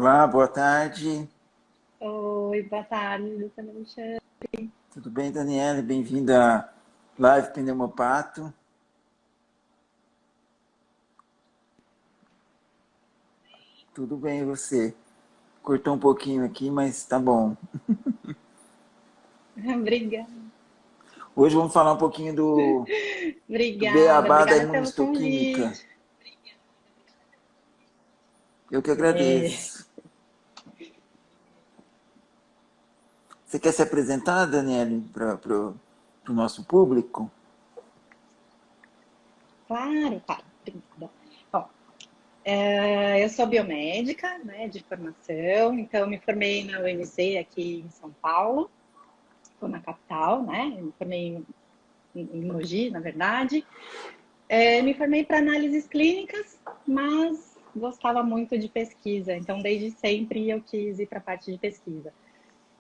Olá, boa tarde. Oi, boa tarde, doutora Alexandre. Tudo bem, Daniela? Bem-vinda à Live Pneumopato. Tudo bem, e você? Cortou um pouquinho aqui, mas tá bom. Obrigada, Hoje vamos falar um pouquinho do obrigada, beabá da obrigada pelo imunistoquímica. convite. Eu que É, agradeço. Você quer se apresentar, Daniela, para o nosso público? claro, obrigada. Bom, eu sou biomédica, né, de formação, então me formei na UNC aqui em São Paulo, estou na capital, né, eu me formei em Mogi, na verdade. Me formei para análises clínicas, mas gostava muito de pesquisa, então desde sempre eu quis ir para a parte de pesquisa.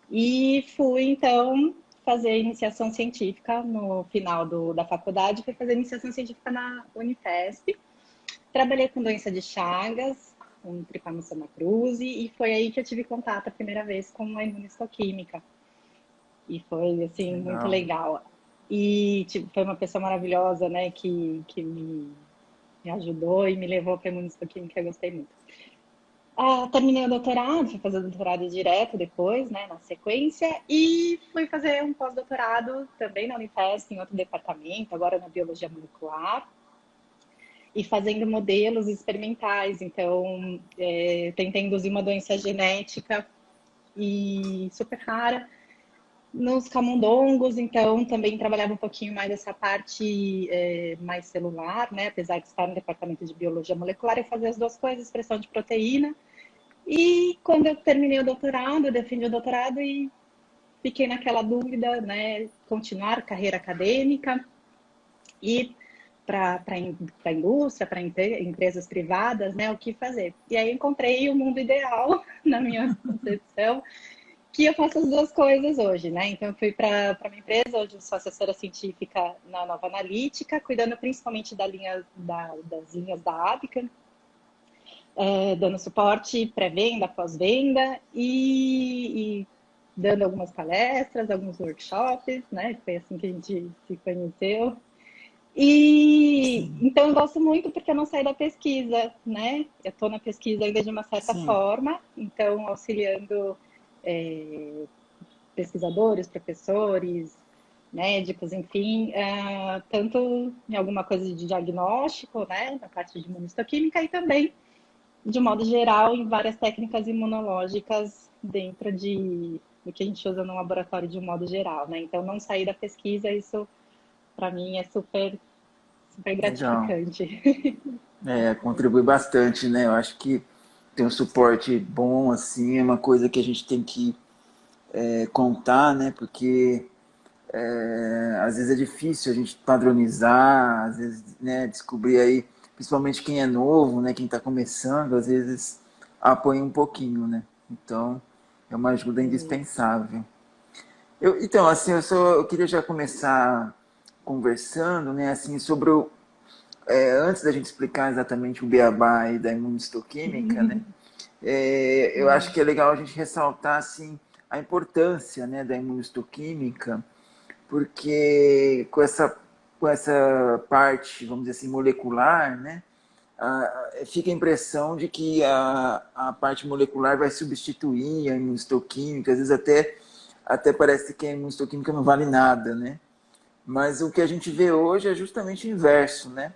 E fui, então, fazer iniciação científica no final da faculdade, fui fazer iniciação científica na Unifesp. Trabalhei com doença de Chagas, com tripanossoma cruzi, e foi aí que eu tive contato a primeira vez com a imunistoquímica. E foi, assim, muito Legal. legal. E tipo, foi uma pessoa maravilhosa, né, que me ajudou e me levou para a imunistoquímica, eu gostei muito. Terminei o doutorado, fui fazer o doutorado direto depois, né, na sequência, e fui fazer um pós-doutorado também na Unifesp, em outro departamento, agora na biologia molecular, e fazendo modelos experimentais. Então, tentei induzir uma doença genética e super rara nos camundongos, então também trabalhava um pouquinho mais essa parte mais celular, né, apesar de estar no departamento de biologia molecular, eu fazia as duas coisas, expressão de proteína. E quando eu terminei o doutorado, eu defendi o doutorado e fiquei naquela dúvida, né? Continuar carreira acadêmica e para a indústria, para empresas privadas, né? O que fazer? E aí encontrei o mundo ideal, na minha concepção, que eu faço as duas coisas hoje, né? Então eu fui para uma empresa, hoje eu sou assessora científica na Nova Analítica, cuidando principalmente das linhas da Abica, dando suporte pré-venda, pós-venda e dando algumas palestras, alguns workshops, né? Foi assim que a gente se conheceu. E Sim, então eu gosto muito porque eu não saí da pesquisa, né? Eu estou na pesquisa ainda de uma certa sim. forma, então auxiliando pesquisadores, professores, médicos, enfim, tanto em alguma coisa de diagnóstico, né, na parte de imunistoquímica e também de modo geral, em várias técnicas imunológicas dentro do que a gente usa no laboratório de um modo geral, né? Então, não sair da pesquisa, isso para mim é super, super Legal. gratificante. Contribui bastante, né? Eu acho que tem um suporte bom, assim, é uma coisa que a gente tem que contar, né? Porque às vezes é difícil a gente padronizar, às vezes, né, descobrir aí, principalmente quem é novo, né, quem está começando, às vezes apoia um pouquinho, né? Então, é uma ajuda indispensável. Então, assim, eu queria já começar conversando, né, assim, sobre antes da gente explicar exatamente o beabá aí da imunistoquímica, né, eu acho que é legal a gente ressaltar, assim, a importância, né, da imunistoquímica, porque com essa parte, vamos dizer assim, molecular, né, fica a impressão de que a parte molecular vai substituir a imunistoquímica, às vezes até parece que a imunistoquímica não vale nada, né? Mas o que a gente vê hoje é justamente o inverso, né?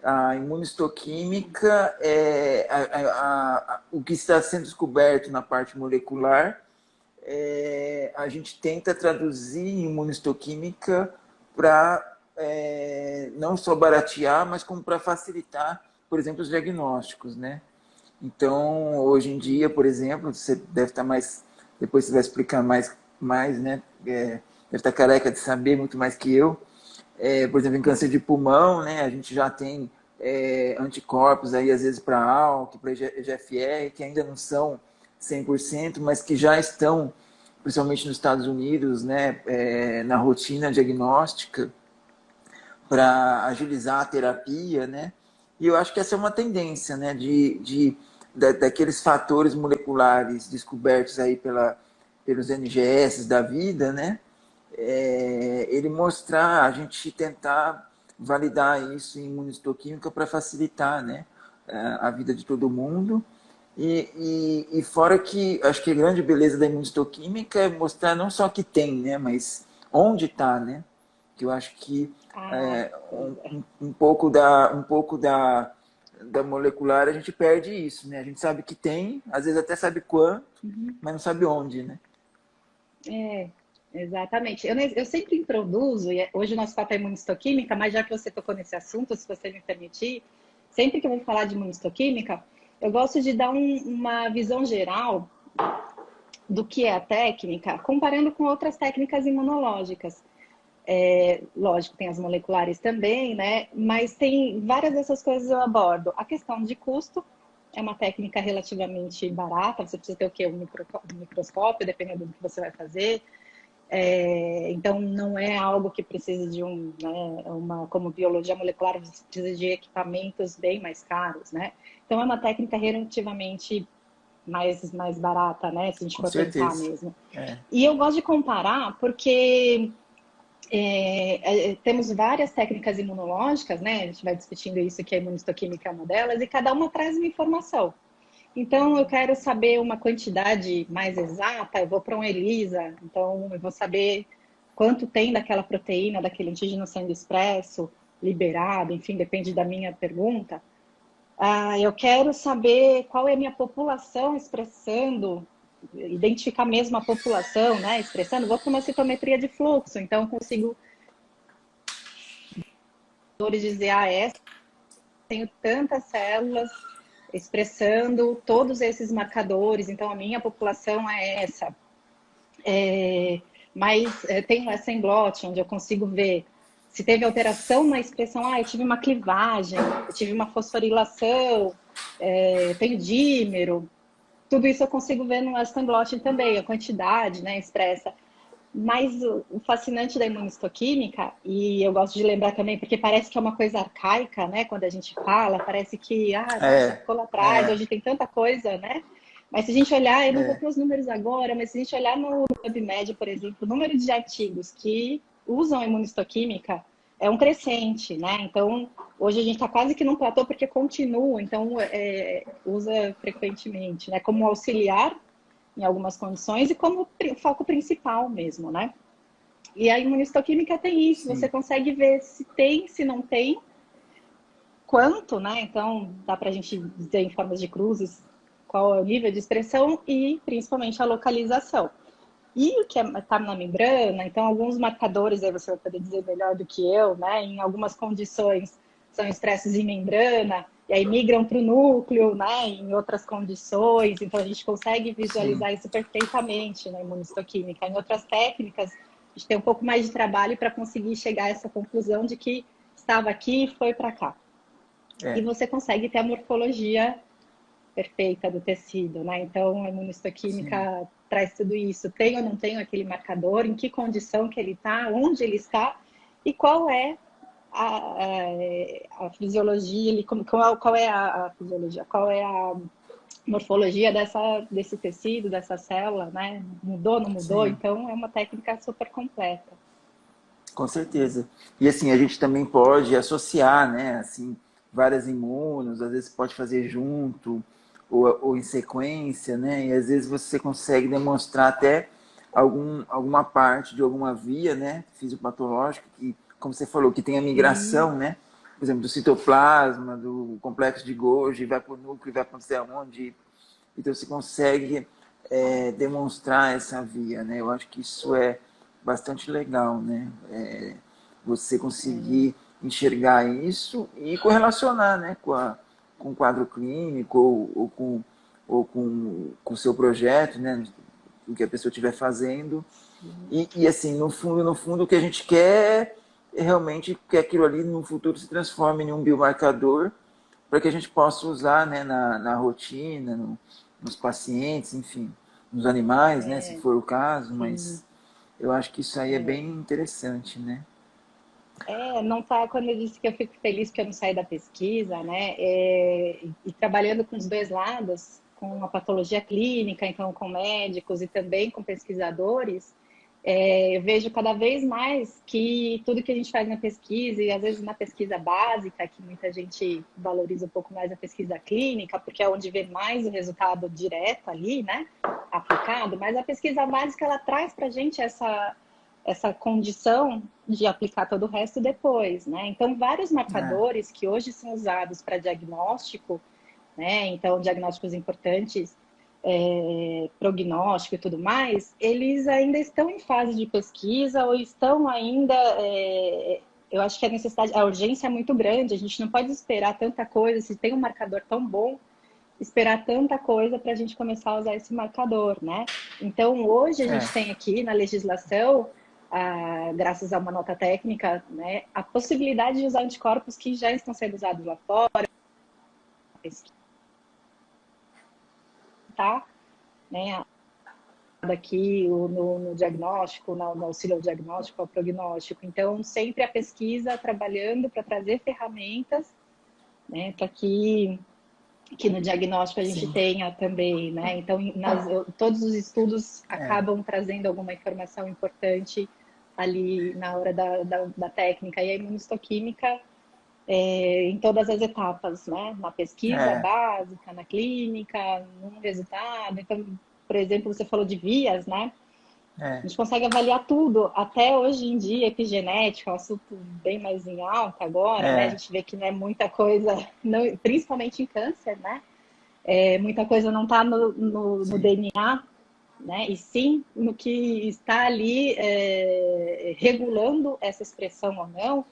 A imunistoquímica o que está sendo descoberto na parte molecular, a gente tenta traduzir em imunistoquímica para não só baratear, mas como para facilitar, por exemplo, os diagnósticos, né? Então, hoje em dia, por exemplo, você deve estar mais, depois você vai explicar mais, né? Deve estar careca de saber muito mais que eu. Por exemplo, em câncer de pulmão, né? A gente já tem anticorpos aí, às vezes, para ALK, para EGFR, que ainda não são 100%, mas que já estão, principalmente nos Estados Unidos, né? Na rotina diagnóstica para agilizar a terapia, né? E eu acho que essa é uma tendência, né? De daqueles fatores moleculares descobertos aí pelos NGS da vida, né? Ele mostrar, a gente tentar validar isso em imunistoquímica para facilitar, né, a vida de todo mundo. E fora que, acho que a grande beleza da imunistoquímica é mostrar não só que tem, né, mas onde está, né? Que eu acho que um pouco da molecular a gente perde isso, né? A gente sabe que tem, às vezes até sabe quanto, mas não sabe onde, né? Exatamente. Eu sempre introduzo, e hoje o nosso papo é imunistoquímica, mas já que você tocou nesse assunto, se você me permitir, sempre que eu vou falar de imunistoquímica, eu gosto de dar uma visão geral do que é a técnica, comparando com outras técnicas imunológicas. Lógico, tem as moleculares também, né? Mas tem várias dessas coisas eu abordo. A questão de custo é uma técnica relativamente barata, você precisa ter o quê? Um microscópio, dependendo do que você vai fazer. Então, não é algo que precisa de como biologia molecular, você precisa de equipamentos bem mais caros, né? Então, é uma técnica relativamente mais barata, né? Se a gente Com for pensar certeza. mesmo. E eu gosto de comparar porque temos várias técnicas imunológicas, né? A gente vai discutindo isso, que a imunistoquímica é uma delas, e cada uma traz uma informação. Então, eu quero saber uma quantidade mais exata, eu vou para um ELISA, então eu vou saber quanto tem daquela proteína, daquele antígeno sendo expresso, liberado, enfim, depende da minha pergunta. Eu quero saber qual é a minha população expressando, identificar mesmo a população, né, expressando, vou para uma citometria de fluxo, então eu consigo dizer, tenho tantas células expressando todos esses marcadores, então a minha população é essa. Mas tem o Assemblote, onde eu consigo ver se teve alteração na expressão, eu tive uma clivagem, eu tive uma fosforilação, eu tenho dímero, tudo isso eu consigo ver no Assemblote também, a quantidade, né, expressa. Mas o fascinante da imunistoquímica, e eu gosto de lembrar também, porque parece que é uma coisa arcaica, né? Quando a gente fala, parece que, nossa, ficou lá atrás, hoje tem tanta coisa, né? Mas se a gente olhar, eu não vou para os números agora, mas se a gente olhar no PubMed, por exemplo, o número de artigos que usam a imunistoquímica é um crescente, né? Então, hoje a gente está quase que num platô porque continua, então usa frequentemente, né? Como auxiliar em algumas condições e como foco principal mesmo, né? E a imunistoquímica tem isso, Sim. você consegue ver se tem, se não tem, quanto, né? Então, dá para a gente dizer em formas de cruzes qual é o nível de expressão e principalmente a localização. E o que está na membrana, então alguns marcadores, aí você vai poder dizer melhor do que eu, né? Em algumas condições são expressos em membrana, e aí migram para o núcleo, né? Em outras condições, então a gente consegue visualizar isso perfeitamente na imunistoquímica. Em outras técnicas, a gente tem um pouco mais de trabalho para conseguir chegar a essa conclusão de que estava aqui e foi para cá. E você consegue ter a morfologia perfeita do tecido, né? Então, a imunistoquímica traz tudo isso. Tem ou não tem aquele marcador, em que condição que ele está, onde ele está e qual é a fisiologia, qual é a fisiologia, qual é a morfologia desse tecido, dessa célula, né? Mudou, não mudou? Sim. Então, é uma técnica super completa. Com certeza. E assim, a gente também pode associar, né, assim, várias imunos, às vezes pode fazer junto ou em sequência, né, e às vezes você consegue demonstrar até alguma parte de alguma via, né, fisiopatológica, que, como você falou, que tem a migração, né, por exemplo, do citoplasma, do complexo de Golgi, vai para o núcleo, vai para não sei aonde. Então você consegue demonstrar essa via, né, eu acho que isso é bastante legal, né? Você conseguir enxergar isso e correlacionar, né, com o quadro clínico ou com o seu projeto, né, o que a pessoa estiver fazendo. E assim, no fundo, o que a gente quer é realmente que aquilo ali no futuro se transforme em um biomarcador para que a gente possa usar, né, na rotina, nos pacientes, enfim, nos animais, né, se for o caso, mas eu acho que isso aí é bem interessante, né? Não tá, quando eu disse que eu fico feliz que eu não saí da pesquisa, né? E trabalhando com os dois lados, com a patologia clínica, então com médicos e também com pesquisadores, eu vejo cada vez mais que tudo que a gente faz na pesquisa, e às vezes na pesquisa básica, que muita gente valoriza um pouco mais a pesquisa clínica, porque é onde vê mais o resultado direto ali, né? Aplicado, mas a pesquisa básica, ela traz para a gente essa condição de aplicar todo o resto depois, né? Então, vários É, marcadores que hoje são usados para diagnóstico, né? Então, diagnósticos importantes, prognóstico e tudo mais, eles ainda estão em fase de pesquisa ou estão ainda. Eu acho que a necessidade, a urgência é muito grande, a gente não pode esperar tanta coisa, se tem um marcador tão bom, esperar tanta coisa para a gente começar a usar esse marcador, né? Então, hoje a gente é, tem aqui na legislação, graças a uma nota técnica, né, a possibilidade de usar anticorpos que já estão sendo usados lá fora, tá? Né? Aqui no diagnóstico, no auxílio ao diagnóstico, ao prognóstico. Então, sempre a pesquisa trabalhando para trazer ferramentas, né, para que no diagnóstico a gente sim, tenha também, né? Então, todos os estudos é, acabam trazendo alguma informação importante ali na hora da técnica. E a imunistoquímica em todas as etapas, né? Na pesquisa é, básica, na clínica, no resultado. Então, por exemplo, você falou de vias, né? A é, gente consegue avaliar tudo, até hoje em dia, epigenética, é um assunto bem mais em alta agora, né? A é, gente vê que não é muita coisa, não, principalmente em câncer, né? Muita coisa não está no sim, DNA, né? E sim no que está ali regulando essa expressão ou não.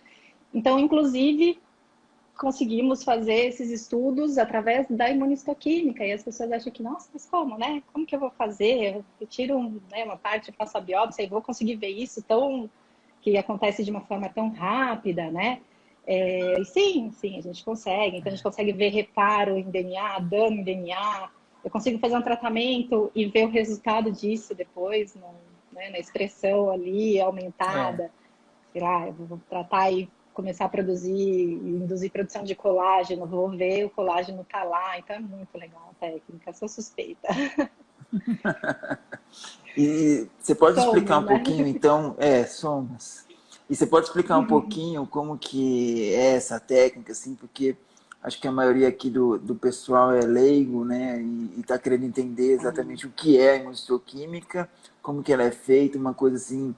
Então, inclusive, conseguimos fazer esses estudos através da imunistoquímica, e as pessoas acham que, nossa, mas como, né? Como que eu vou fazer? Eu tiro uma parte, faço a biópsia e vou conseguir ver isso que acontece de uma forma tão rápida, né? E sim, a gente consegue. Então, a gente consegue ver reparo em DNA, dano em DNA. Eu consigo fazer um tratamento e ver o resultado disso depois, né, na expressão ali é. aumentada. Sei lá, eu vou tratar e começar a produzir, induzir produção de colágeno, vou ver o colágeno tá lá. Então, é muito legal a técnica, sou suspeita. E você pode explicar Somos, um né? pouquinho, então, somos. E você pode explicar um pouquinho como que é essa técnica, assim, porque acho que a maioria aqui do pessoal é leigo, né, e está querendo entender exatamente o que é a imunistoquímica, como que ela é feita, uma coisa assim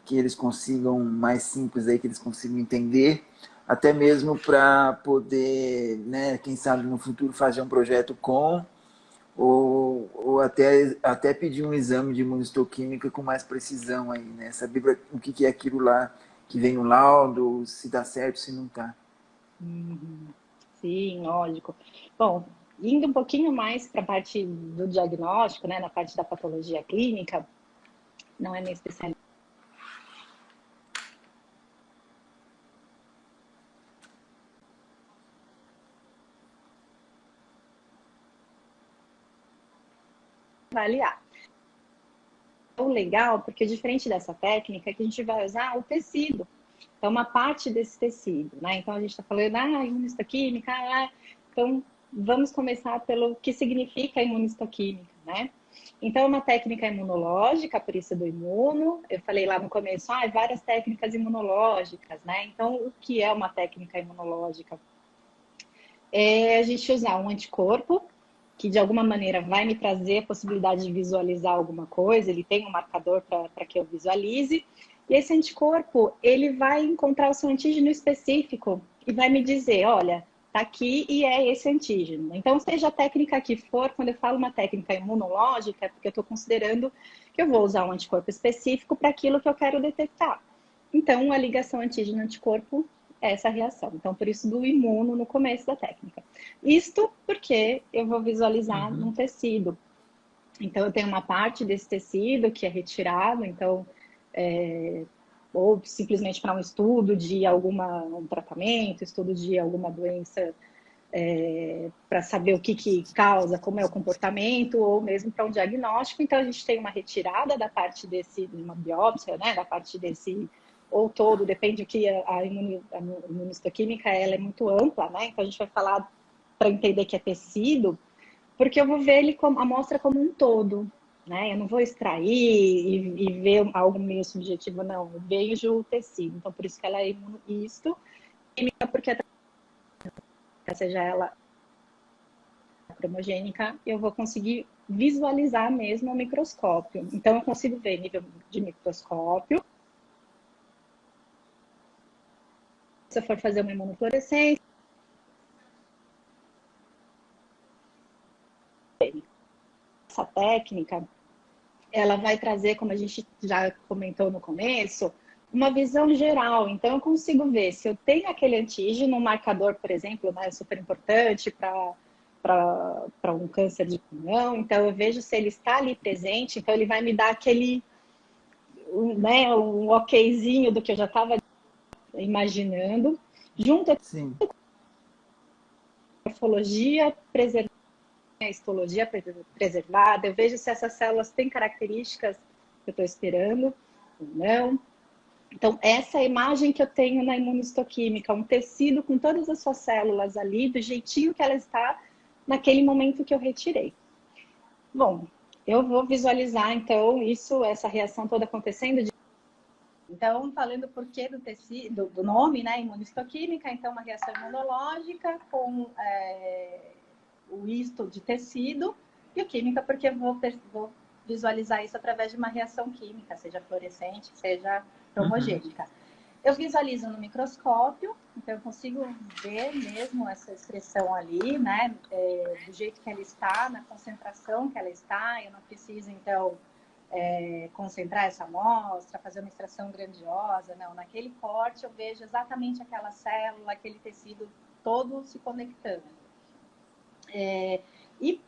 que eles consigam, mais simples aí, que eles consigam entender, até mesmo para poder, né, quem sabe no futuro fazer um projeto com ou até pedir um exame de imunistoquímica com mais precisão aí, né? Saber o que é aquilo lá que vem no laudo, se dá certo, se não tá. Uhum. Sim, lógico. Bom, indo um pouquinho mais para a parte do diagnóstico, né, na parte da patologia clínica, não é minha especialidade avaliar. O legal, porque diferente dessa técnica, é que a gente vai usar o tecido. Então, uma parte desse tecido, né? Então, a gente está falando, imunistoquímica, então vamos começar pelo que significa a imunistoquímica, né? Então, é uma técnica imunológica, por isso do imuno. Eu falei lá no começo, várias técnicas imunológicas, né? Então, o que é uma técnica imunológica? É a gente usar um anticorpo que de alguma maneira vai me trazer a possibilidade de visualizar alguma coisa, ele tem um marcador para que eu visualize, e esse anticorpo, ele vai encontrar o seu antígeno específico e vai me dizer, olha, tá aqui e é esse antígeno. Então, seja a técnica que for, quando eu falo uma técnica imunológica, é porque eu estou considerando que eu vou usar um anticorpo específico para aquilo que eu quero detectar. Então, a ligação antígeno-anticorpo é essa reação. Então, por isso do imuno no começo da técnica. Isto porque eu vou visualizar Uhum. num tecido. Então, eu tenho uma parte desse tecido que é retirado, então, ou simplesmente para um estudo de um tratamento, estudo de alguma doença, para saber o que causa, como é o comportamento, ou mesmo para um diagnóstico. Então, a gente tem uma retirada da parte uma biópsia, né, da parte ou todo, depende do que a imunistoquímica, ela é muito ampla, né? Então a gente vai falar para entender que é tecido, porque eu vou ver ele como a amostra como um todo, né? Eu não vou extrair e ver algo meio subjetivo, não. Eu vejo o tecido. Então, por isso que ela é isto, porque seja ela cromogênica, eu vou conseguir visualizar mesmo o microscópio. Então, eu consigo ver nível de microscópio. Se eu for fazer uma imunofluorescência, essa técnica, ela vai trazer, como a gente já comentou no começo, uma visão geral. Então, eu consigo ver se eu tenho aquele antígeno, um marcador, por exemplo, né, super importante para um câncer de pulmão. Então, eu vejo se ele está ali presente. Então, ele vai me dar aquele, né, um okzinho do que eu já estava imaginando, junto Sim. à morfologia preservada, a histologia preservada. Eu vejo se essas células têm características que eu estou esperando ou não. Então, essa é a imagem que eu tenho na imunistoquímica, um tecido com todas as suas células ali, do jeitinho que ela está naquele momento que eu retirei. Bom, eu vou visualizar, então, essa reação toda acontecendo. Então, falando o porquê do tecido, do nome, né, imunistoquímica, então, uma reação imunológica com o isto de tecido, e o química, porque eu vou visualizar isso através de uma reação química, seja fluorescente, seja cromogênica. Eu visualizo no microscópio, então eu consigo ver mesmo essa expressão ali, né, do jeito que ela está, na concentração que ela está. Eu não preciso, então, concentrar essa amostra, fazer uma extração grandiosa, não. Naquele corte eu vejo exatamente aquela célula, aquele tecido todo se conectando. E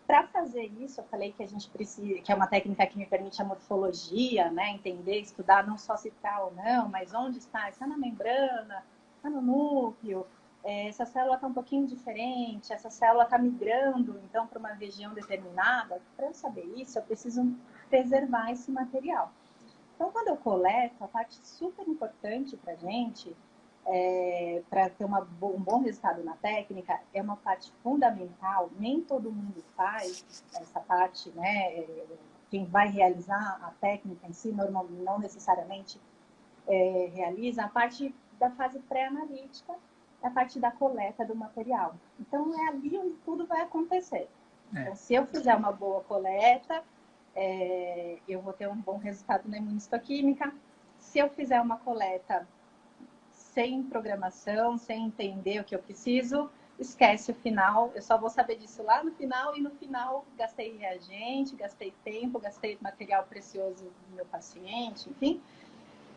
para fazer isso, eu falei que a gente precisa, que é uma técnica que me permite a morfologia, né? Entender, estudar não só se está ou não, mas onde está? Está na membrana, está no núcleo, essa célula está um pouquinho diferente, essa célula está migrando, então, para uma região determinada. Para eu saber isso, eu preciso preservar esse material. Então, quando eu coleto, a parte super importante para a gente, para ter um bom resultado na técnica, é uma parte fundamental. Nem todo mundo faz essa parte, né? Quem vai realizar a técnica em si, não necessariamente realiza a parte da fase pré-analítica, a parte da coleta do material. Então, é ali onde tudo vai acontecer. Então, se eu fizer uma boa coleta, eu vou ter um bom resultado na imunistoquímica. Se eu fizer uma coleta sem programação, sem entender o que eu preciso, esquece o final. Eu só vou saber disso lá no final, e no final gastei reagente, gastei tempo, gastei material precioso do meu paciente, enfim,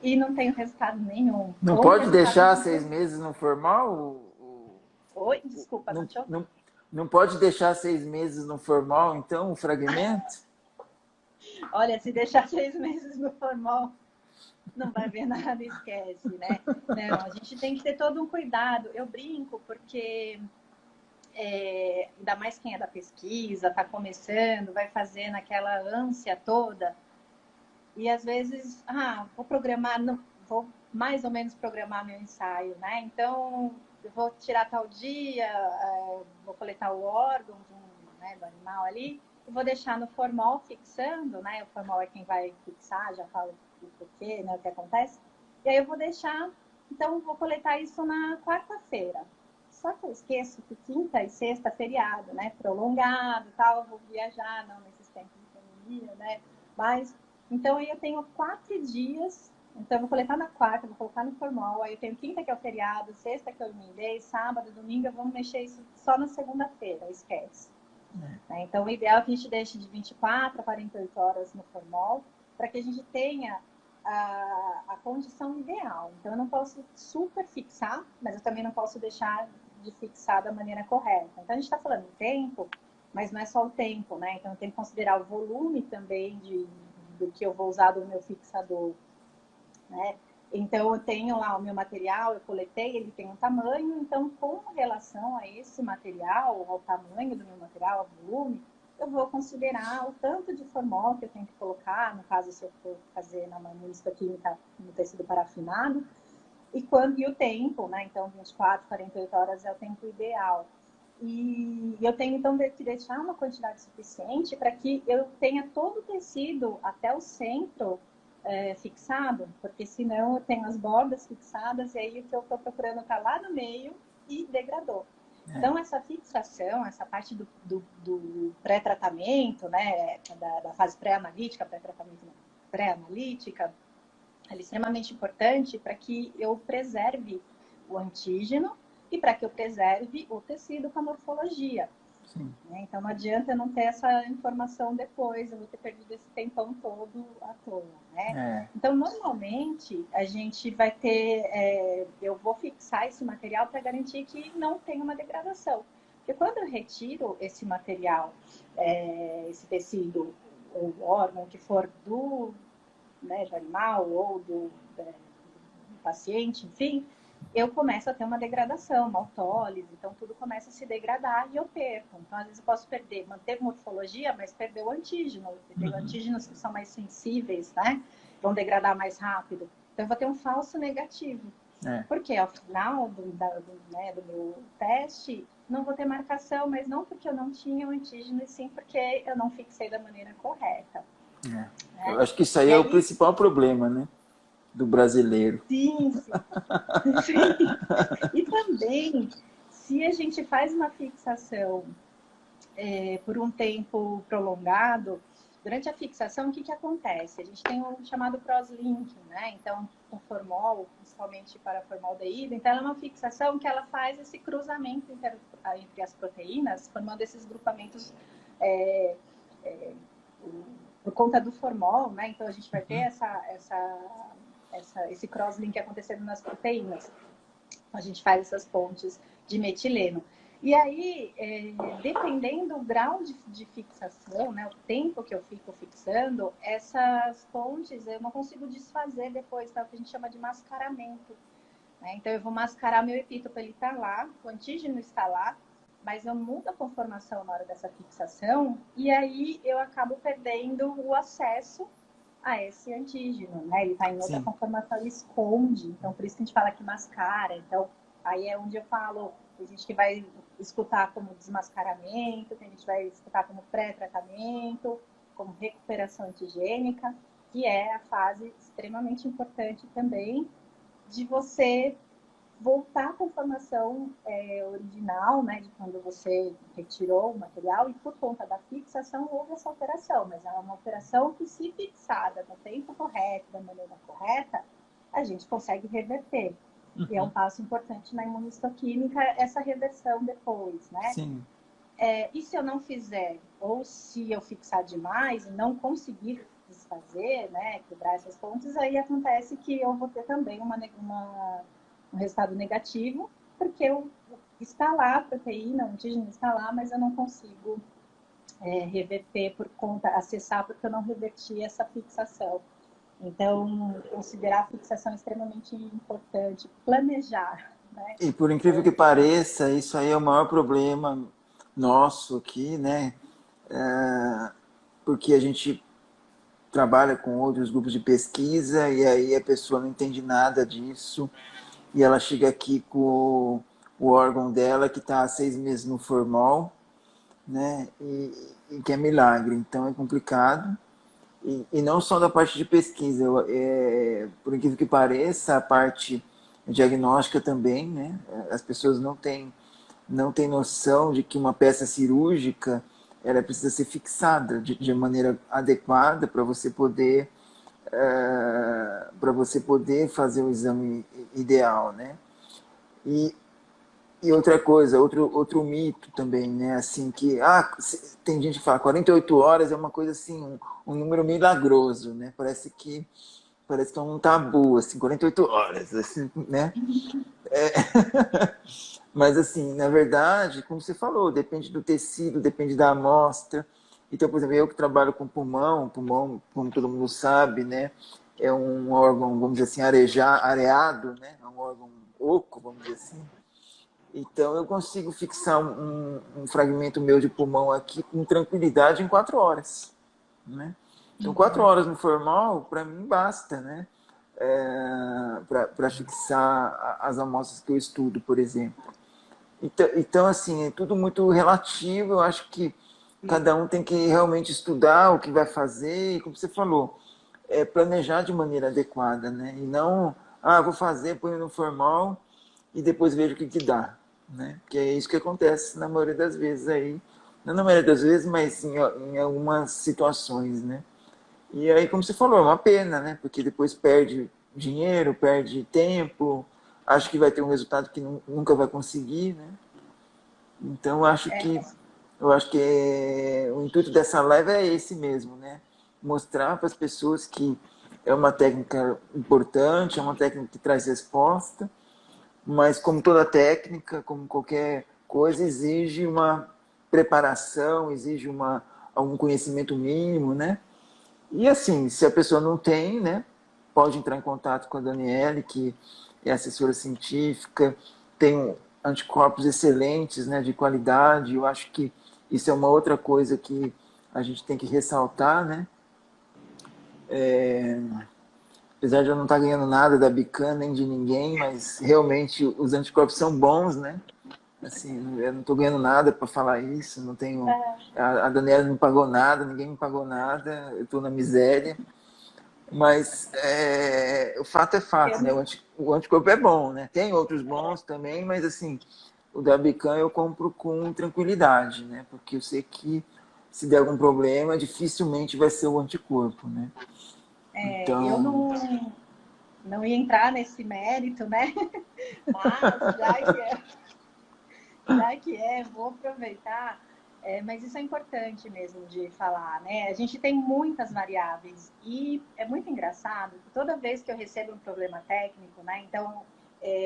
e não tenho resultado nenhum. Não pode deixar 6 meses no formal? Oi? Desculpa, não, te ouvi. não pode deixar 6 meses no formal, então, o fragmento? Olha, se deixar 6 meses no formal, não vai ver nada, esquece, né? Não, a gente tem que ter todo um cuidado. Eu brinco porque, ainda mais quem é da pesquisa, está começando, vai fazendo aquela ânsia toda, e às vezes, vou programar, não, vou mais ou menos programar meu ensaio, né? Então, eu vou tirar tal dia, vou coletar o órgão do animal ali, e vou deixar no formal fixando, né? O formal é quem vai fixar, já falo o porquê, né? O que acontece. E aí eu vou deixar, então vou coletar isso na quarta-feira. Só que eu esqueço que quinta e sexta é feriado, né? Prolongado, tal, eu vou viajar, não nesses tempos de pandemia, né? Mas, então aí eu tenho 4 dias. Então, eu vou coletar na quarta, vou colocar no formal. Aí eu tenho quinta, que é o feriado, sexta, que eu emendei, sábado, domingo, vamos mexer isso só na segunda-feira, esquece. Então, o ideal é que a gente deixe de 24 a 48 horas no formal, para que a gente tenha a condição ideal. Então, eu não posso super fixar, mas eu também não posso deixar de fixar da maneira correta. Então, a gente está falando em tempo, mas não é só o tempo, né? Então, eu tenho que considerar o volume também do que eu vou usar do meu fixador, né? Então, eu tenho lá o meu material, eu coletei, ele tem um tamanho. Então, com relação a esse material, ao tamanho do meu material, ao volume, eu vou considerar o tanto de formol que eu tenho que colocar, no caso, se eu for fazer na imunistoquímica no tecido parafinado, e o tempo, né? Então, 24, 48 horas é o tempo ideal. E eu tenho, então, que deixar uma quantidade suficiente para que eu tenha todo o tecido até o centro fixado, porque senão eu tenho as bordas fixadas e aí o que eu estou procurando está lá no meio e degradou. Então, essa fixação, essa parte do pré-tratamento, né, da fase pré-analítica, pré-tratamento pré-analítica, ela é extremamente importante para que eu preserve o antígeno e para que eu preserve o tecido com a morfologia. Né? Então, não adianta eu não ter essa informação depois, eu vou ter perdido esse tempão todo à toa. Né? Então, normalmente, a gente vai ter... eu vou fixar esse material para garantir que não tenha uma degradação. Porque quando eu retiro esse material, esse tecido, ou órgão que for do animal ou do paciente, enfim, eu começo a ter uma degradação, uma autólise, então tudo começa a se degradar e eu perco. Então, às vezes eu posso manter morfologia, mas perder o antígeno. Tem antígenos que são mais sensíveis, né? Vão degradar mais rápido. Então, eu vou ter um falso negativo. Porque ao final do meu teste, não vou ter marcação, mas não porque eu não tinha o antígeno, e sim porque eu não fixei da maneira correta. Né? Eu acho que isso aí é o principal problema, né? Do brasileiro. Sim, sim. E também, se a gente faz uma fixação por um tempo prolongado, durante a fixação, o que acontece? A gente tem um chamado cross-linking, né? Então, com formol, principalmente para formaldeído, então ela é uma fixação que ela faz esse cruzamento entre as proteínas, formando esses grupamentos por conta do formol, né? Então, a gente vai ter esse cross-link acontecendo nas proteínas. A gente faz essas pontes de metileno. E aí, dependendo do grau de fixação, né, o tempo que eu fico fixando, essas pontes eu não consigo desfazer depois, tá? O que a gente chama de mascaramento. Né? Então, eu vou mascarar meu epítopo, ele está lá, o antígeno está lá, mas eu mudo a conformação na hora dessa fixação, e aí eu acabo perdendo o acesso a esse antígeno, né? Ele está em outra conformação, ele esconde. Então, por isso que a gente fala que mascara. Então, aí é onde eu falo, tem gente que vai escutar como desmascaramento, tem gente que vai escutar como pré-tratamento, como recuperação antigênica, que é a fase extremamente importante também de você voltar à conformação original, né, de quando você retirou o material, e por conta da fixação houve essa alteração, mas é uma alteração que, se fixada no tempo correto, da maneira correta, a gente consegue reverter. E é um passo importante na imunistoquímica, essa reversão depois, né? Sim. E se eu não fizer, ou se eu fixar demais e não conseguir desfazer, né, quebrar essas pontes, aí acontece que eu vou ter também um resultado negativo, porque está lá a proteína, o antígeno está lá, mas eu não consigo reverter acessar, porque eu não reverti essa fixação. Então, considerar a fixação extremamente importante, planejar. Né? E por incrível que pareça, isso aí é o maior problema nosso aqui, né? Porque a gente trabalha com outros grupos de pesquisa e aí a pessoa não entende nada disso e ela chega aqui com o órgão dela que está há 6 meses no formol, né? E que é milagre. Então é complicado. E não só da parte de pesquisa, por incrível que pareça, a parte diagnóstica também, né? As pessoas não têm noção de que uma peça cirúrgica ela precisa ser fixada de maneira adequada para você poder fazer o exame ideal, né? E outra coisa, outro mito também, né? Assim que tem gente que fala 48 horas é uma coisa assim, um número milagroso, né? Parece que é um tabu, assim, 48 horas, assim, né? Mas assim, na verdade, como você falou, depende do tecido, depende da amostra. Então, por exemplo, eu que trabalho com pulmão, como todo mundo sabe, né? É um órgão, vamos dizer assim, areado, né? É um órgão oco, vamos dizer assim. Então, eu consigo fixar um fragmento meu de pulmão aqui com tranquilidade em 4 horas, né? Então, 4 horas no formal, para mim, basta, né? Para fixar as amostras que eu estudo, por exemplo. Então, assim, é tudo muito relativo. Eu acho que cada um tem que realmente estudar o que vai fazer e, como você falou, planejar de maneira adequada, né? E não, vou fazer, ponho no formal e depois vejo o que que dá, né? Porque é isso que acontece na maioria das vezes aí. Não na maioria das vezes, mas em algumas situações, né? E aí, como você falou, é uma pena, né? Porque depois perde dinheiro, perde tempo, acho que vai ter um resultado que nunca vai conseguir, né? Então, eu acho que o intuito dessa live é esse mesmo, né? Mostrar para as pessoas que é uma técnica importante, é uma técnica que traz resposta, mas como toda técnica, como qualquer coisa, exige uma preparação, exige algum conhecimento mínimo, né? E assim, se a pessoa não tem, né, pode entrar em contato com a Daniele, que é assessora científica, tem anticorpos excelentes, né, de qualidade. Eu acho que isso é uma outra coisa que a gente tem que ressaltar, né? Apesar de eu não estar ganhando nada da Bican nem de ninguém, mas realmente os anticorpos são bons, né? Assim, eu não estou ganhando nada para falar isso, não tenho. A Daniela não pagou nada, ninguém me pagou nada, eu estou na miséria. Mas o fato é fato, né? O anticorpo é bom, né? Tem outros bons também, mas assim, o da Bican eu compro com tranquilidade, né? Porque eu sei que se der algum problema, dificilmente vai ser o anticorpo, né? Eu Então, não ia entrar nesse mérito, né? Mas vou aproveitar. Mas isso é importante mesmo de falar, né? A gente tem muitas variáveis e é muito engraçado que toda vez que eu recebo um problema técnico, né? Então,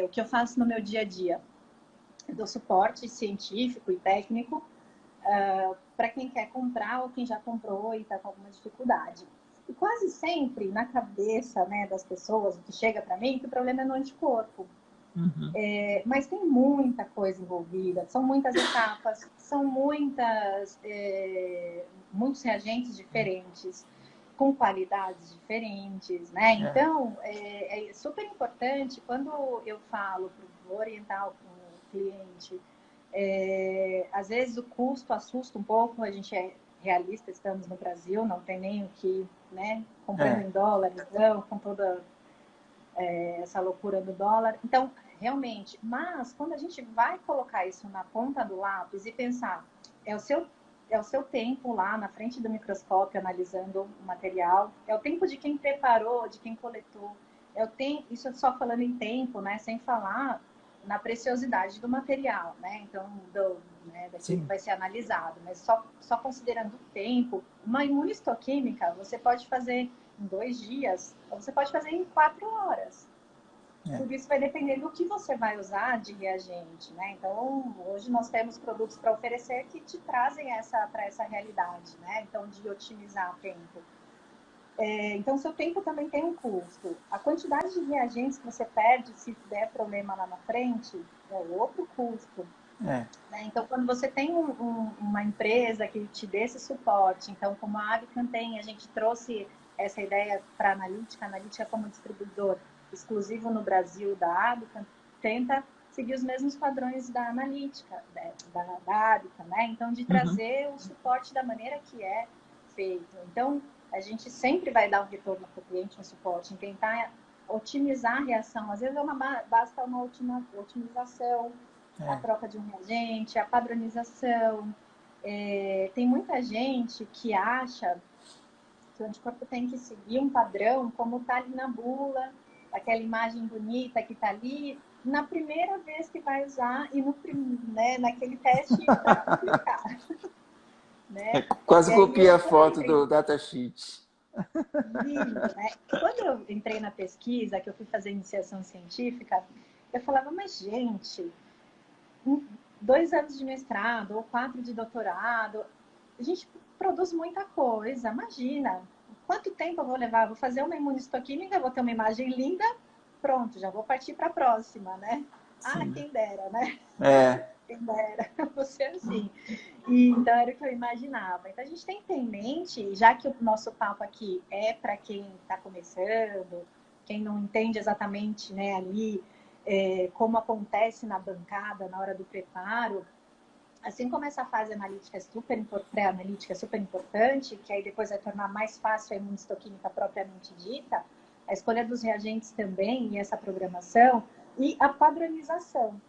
o que eu faço no meu dia a dia? Eu dou suporte científico e técnico para quem quer comprar ou quem já comprou e está com alguma dificuldade. E quase sempre na cabeça, né, das pessoas, o que chega para mim, que o problema é no anticorpo. Mas tem muita coisa envolvida, são muitas etapas, são muitos reagentes diferentes, com qualidades diferentes, né? Então, é super importante quando eu falo, vou orientar o cliente, às vezes o custo assusta um pouco, a gente é realista, estamos no Brasil, não tem nem o que, né? Comprando em dólar, então, com toda essa loucura do dólar. Então, realmente, mas quando a gente vai colocar isso na ponta do lápis e pensar, é o seu tempo lá na frente do microscópio analisando o material, é o tempo de quem preparou, de quem coletou, isso é só falando em tempo, né, sem falar na preciosidade do material, né, então daquilo que vai ser analisado, mas só considerando o tempo, uma imunistoquímica você pode fazer em 2 dias, ou você pode fazer em 4 horas. Tudo isso vai depender do que você vai usar de reagente, né? Então, hoje nós temos produtos para oferecer que te trazem para essa realidade, né? Então, de otimizar o tempo. Então, seu tempo também tem um custo. A quantidade de reagentes que você perde se der problema lá na frente é outro custo. Né? Então, quando você tem uma empresa que te dê esse suporte, então, como a Abican tem, a gente trouxe essa ideia para a Analítica como distribuidor exclusivo no Brasil da Abican, tenta seguir os mesmos padrões da Analítica, da Abican, né? Então, de trazer o suporte da maneira que é feito. Então, a gente sempre vai dar um retorno para o cliente, um suporte, em tentar otimizar a reação. Às vezes basta uma otimização, a troca de um reagente, a padronização. Tem muita gente que acha que o anticorpo tem que seguir um padrão, como está ali na bula, aquela imagem bonita que está ali, na primeira vez que vai usar e naquele teste para aplicar. Né? Quase copiei a foto do datasheet. Lindo, né? Quando eu entrei na pesquisa, que eu fui fazer iniciação científica, eu falava, mas gente, 2 anos de mestrado ou 4 de doutorado, a gente produz muita coisa. Imagina, quanto tempo eu vou levar? Vou fazer uma imunistoquímica, vou ter uma imagem linda, pronto, já vou partir para a próxima, né? Ah, sim. quem dera, né? É, Quem dera, você assim. E, então era o que eu imaginava. Então a gente tem que ter em mente, já que o nosso papo aqui é para quem está começando, quem não entende exatamente, né, ali como acontece na bancada na hora do preparo, assim como essa fase analítica é pré-analítica é super importante, que aí depois vai tornar mais fácil a imunistoquímica propriamente dita, a escolha dos reagentes também e essa programação e a padronização,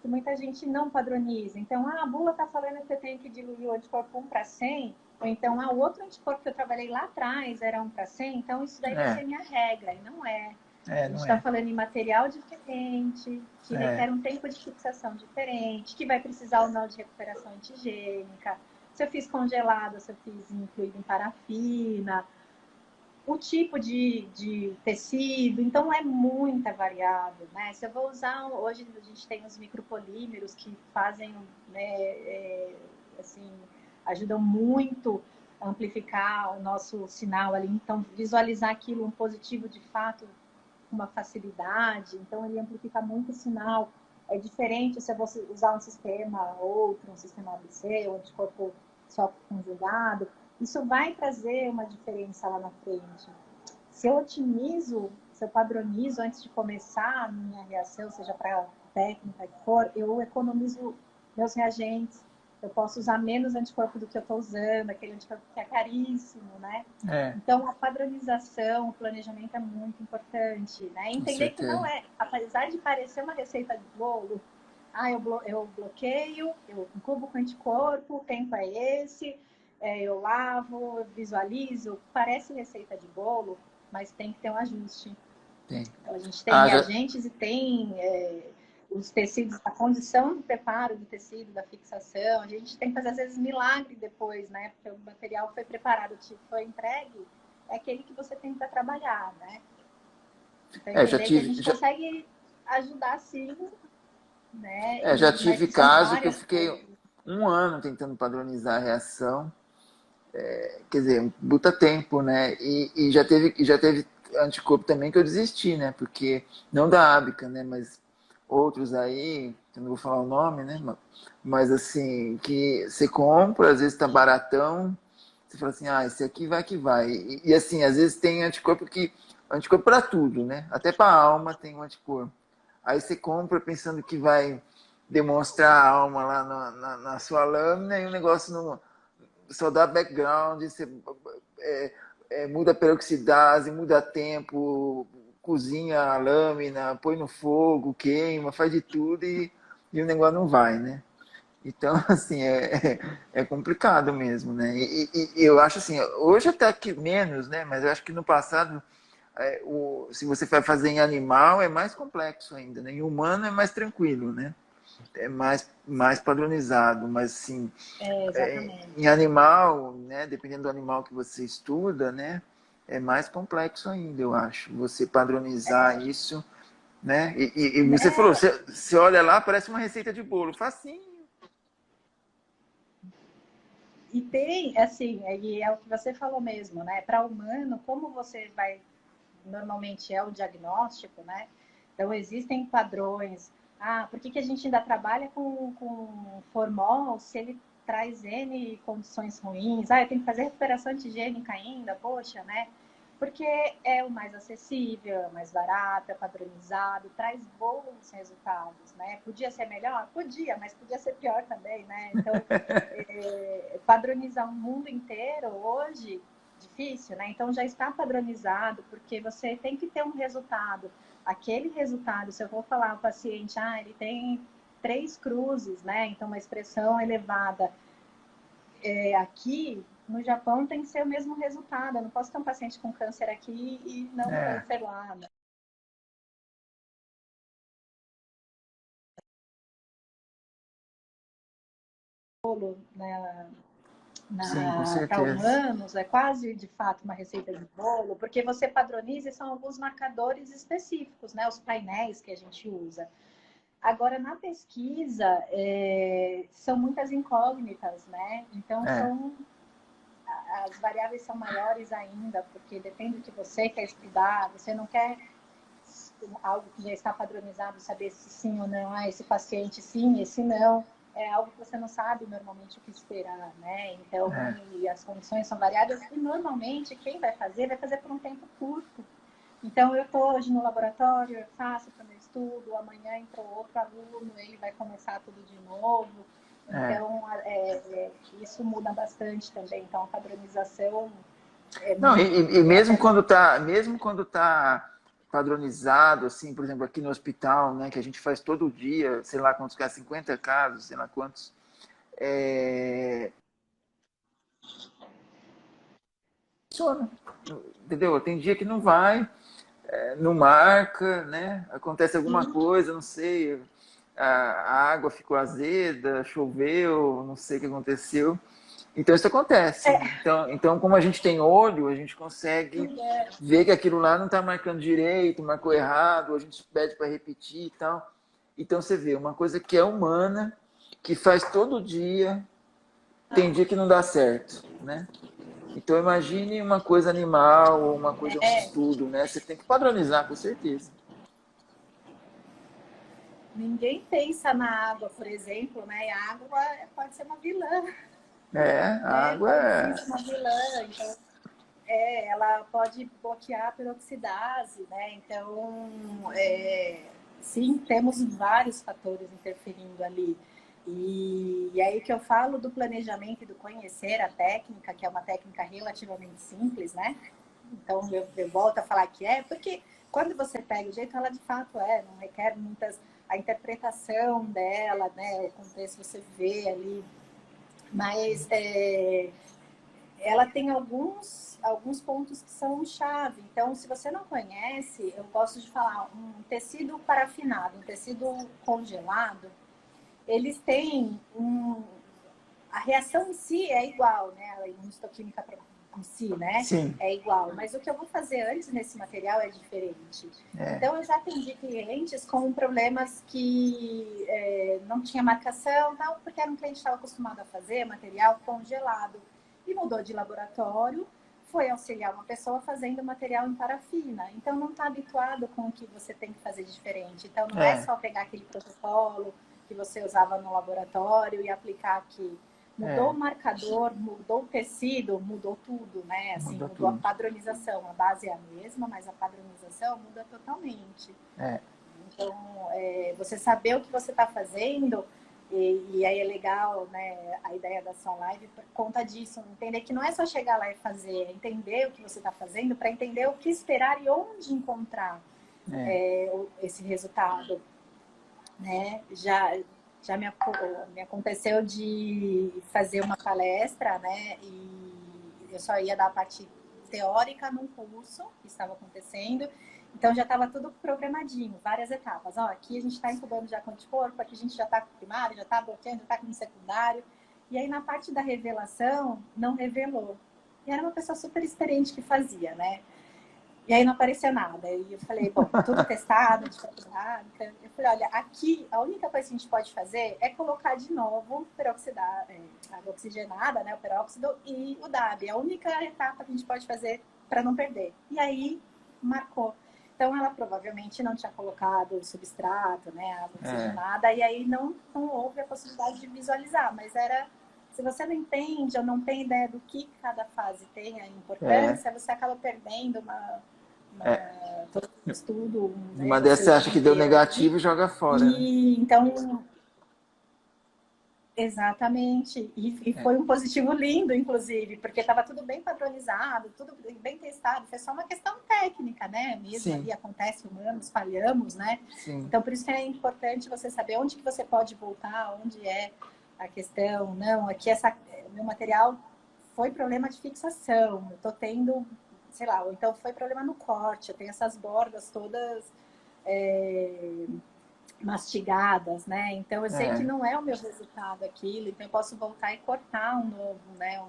que muita gente não padroniza. Então, a bula está falando que eu tenho que diluir o anticorpo 1 para 100, ou então, o outro anticorpo que eu trabalhei lá atrás era 1 para 100, então isso daí vai ser é, minha regra, e não é. A gente não está é. falando em material diferente, que É, requer um tempo de fixação diferente, que vai precisar ou não de recuperação antigênica. Se eu fiz congelado, se eu fiz incluído em parafina, o tipo de tecido, então é muita variável, né? Se eu vou usar, hoje a gente tem os micropolímeros que fazem, né, assim, ajudam muito a amplificar o nosso sinal ali, então visualizar aquilo um positivo de fato com uma facilidade, então ele amplifica muito o sinal. É diferente se eu vou usar um sistema outro, um sistema ABC, um anticorpo só conjugado. Isso vai trazer uma diferença lá na frente. Se eu otimizo, se eu padronizo antes de começar a minha reação, seja para técnica que for, eu economizo meus reagentes. Eu posso usar menos anticorpo do que eu estou usando, aquele anticorpo que é caríssimo, né? é, Então, a padronização, o planejamento é muito importante, né? com Entender que não certeza. é, apesar de parecer uma receita de bolo, eu bloqueio, eu incubo com anticorpo, o tempo é esse, eu lavo, eu visualizo, parece receita de bolo, mas tem que ter um ajuste. Tem. Então, a gente tem Ah, já, reagentes e tem os tecidos, a condição do preparo do tecido, da fixação. A gente tem que fazer, às vezes, milagre depois, né? Porque o material foi preparado, foi entregue, é aquele que você tem para trabalhar, né? Então, já entender que a tive, gente consegue ajudar, sim, né? já Mas tive são caso que eu várias fiquei coisas. um ano tentando padronizar a reação, quer dizer, buta tempo, né? E já teve anticorpo também que eu desisti, né? Porque, não da Ábica, né? Mas outros aí, eu não vou falar o nome, né? Mas assim, que você compra, às vezes tá baratão, você fala assim, ah, esse aqui vai que vai. E assim, às vezes tem anticorpo para tudo, né? Até para alma tem um anticorpo. Aí você compra pensando que vai demonstrar a alma lá na sua lâmina e o negócio não, só dá background, você muda a peroxidase, muda tempo, cozinha a lâmina, põe no fogo, queima, faz de tudo e o negócio não vai, né? Então, assim, é complicado mesmo, né? E eu acho assim, hoje até que menos, né? Mas eu acho que no passado, se você vai fazer em animal, é mais complexo ainda, né? Em humano é mais tranquilo, né? É mais padronizado, mas assim, em Exatamente. animal, né? Dependendo do animal que você estuda, né? É mais complexo ainda, eu acho. Você padronizar isso, né? E você falou, Né? você olha lá, parece uma receita de bolo, facinho. E tem, assim, e é o que você falou mesmo, né? Para humano, como você vai, normalmente é o diagnóstico, né? Então, existem padrões. Ah, por que, que a gente ainda trabalha com formol se ele traz N condições ruins? Ah, eu tenho que fazer recuperação antigênica ainda, poxa, né? Porque é o mais acessível, é o mais barato, é padronizado, traz bons resultados, né? Podia ser melhor? Podia, mas podia ser pior também, né? Então, padronizar o mundo inteiro hoje, difícil, né? Então já está padronizado, porque você tem que ter um resultado. Aquele resultado, se eu vou falar ao paciente, ele tem 3 cruzes, né? Então uma expressão elevada. Aqui no Japão tem que ser o mesmo resultado. Eu não posso ter um paciente com câncer aqui e não É, câncer lá, né? sim, com Para certeza. humanos, é quase de fato uma receita de bolo, porque você padroniza e são alguns marcadores específicos, né? Os painéis que a gente usa. Agora, na pesquisa, são muitas incógnitas, né? Então, É, as variáveis são maiores ainda, porque depende do que você quer estudar, você não quer algo que já está padronizado, saber se sim ou não, esse paciente sim, esse não. É algo que você não sabe normalmente o que esperar, né? Então, e as condições são variadas e normalmente quem vai fazer por um tempo curto. Então, eu estou hoje no laboratório, eu faço para o meu estudo, amanhã entrou outro aluno, ele vai começar tudo de novo. Então, isso muda bastante também. Então, a padronização... Não, e mesmo quando tá padronizado, assim, por exemplo, aqui no hospital, né, que a gente faz todo dia, sei lá quantos casos, 50 casos, sei lá quantos, funciona, entendeu? Tem dia que não vai, não marca, né? Acontece alguma coisa, não sei, a água ficou azeda, choveu, não sei o que aconteceu. Então isso acontece. Então, como a gente tem olho, a gente consegue ver que aquilo lá não está marcando direito, marcou errado, a gente pede para repetir e tal. Então você vê, uma coisa que é humana, que faz todo dia, tem dia que não dá certo, né? Então imagine uma coisa animal ou uma coisa, um estudo, né? Você tem que padronizar, com certeza. Ninguém pensa na água, por exemplo, né? E a água pode ser uma vilã, A né? água Pode sim ser uma vilã. Então, ela pode bloquear a peroxidase, né? Então, sim, temos vários fatores interferindo ali. E aí que eu falo do planejamento e do conhecer a técnica, que é uma técnica relativamente simples, né? Então, eu volto a falar que porque quando você pega o jeito, ela de fato não requer muitas... A interpretação dela, né? O contexto você vê ali. Mas ela tem alguns pontos que são chave. Então, se você não conhece, eu gosto de falar, um tecido parafinado, um tecido congelado, eles têm a reação em si é igual, né? A imunistoquímica em si, né? Sim. É igual. Mas o que eu vou fazer antes nesse material é diferente. Então, eu já atendi clientes com problemas que não tinha marcação, tal, porque era um cliente que estava acostumado a fazer material congelado. E mudou de laboratório, foi auxiliar uma pessoa fazendo material em parafina. Então, não está habituado com o que você tem que fazer de diferente. Então, não é só pegar aquele protocolo que você usava no laboratório e aplicar aqui. Mudou o marcador, mudou o tecido, mudou tudo, né? Assim, mudou a padronização. A base é a mesma, mas a padronização muda totalmente. Então, você saber o que você está fazendo, e aí é legal, né? A ideia da sua live por conta disso. Entender que não é só chegar lá e fazer, é entender o que você está fazendo para entender o que esperar e onde encontrar esse resultado, né? Já me aconteceu de fazer uma palestra, né? E eu só ia dar a parte teórica num curso que estava acontecendo. Então, já estava tudo programadinho, várias etapas. Aqui a gente está incubando já com anticorpo, aqui a gente já está com primário, já está bloqueando, já está com secundário. E aí, na parte da revelação, não revelou. E era uma pessoa super experiente que fazia, né? E aí não aparecia nada. E eu falei, bom, tudo testado, de faculdade. Eu falei, olha, aqui a única coisa que a gente pode fazer é colocar de novo água oxigenada, né, o peróxido e o DAB. É a única etapa que a gente pode fazer para não perder. E aí marcou. Então ela provavelmente não tinha colocado o substrato, né, água oxigenada, e aí não houve a possibilidade de visualizar. Mas se você não entende ou não tem ideia do que cada fase tem a importância, você acaba perdendo todo o estudo. Uma dessas você acha que deu negativo e joga fora, né? Então, exatamente. E foi um positivo lindo, inclusive, porque estava tudo bem padronizado, tudo bem testado. Foi só uma questão técnica, né? Mesmo ali acontece, humanos, falhamos, né? Sim. Então, por isso que é importante você saber onde que você pode voltar, onde é a questão. Não, aqui meu material foi problema de fixação, eu tô tendo, sei lá, ou então foi problema no corte, eu tenho essas bordas todas mastigadas, né? Então eu sei que não é o meu resultado aquilo, então eu posso voltar e cortar um novo, né?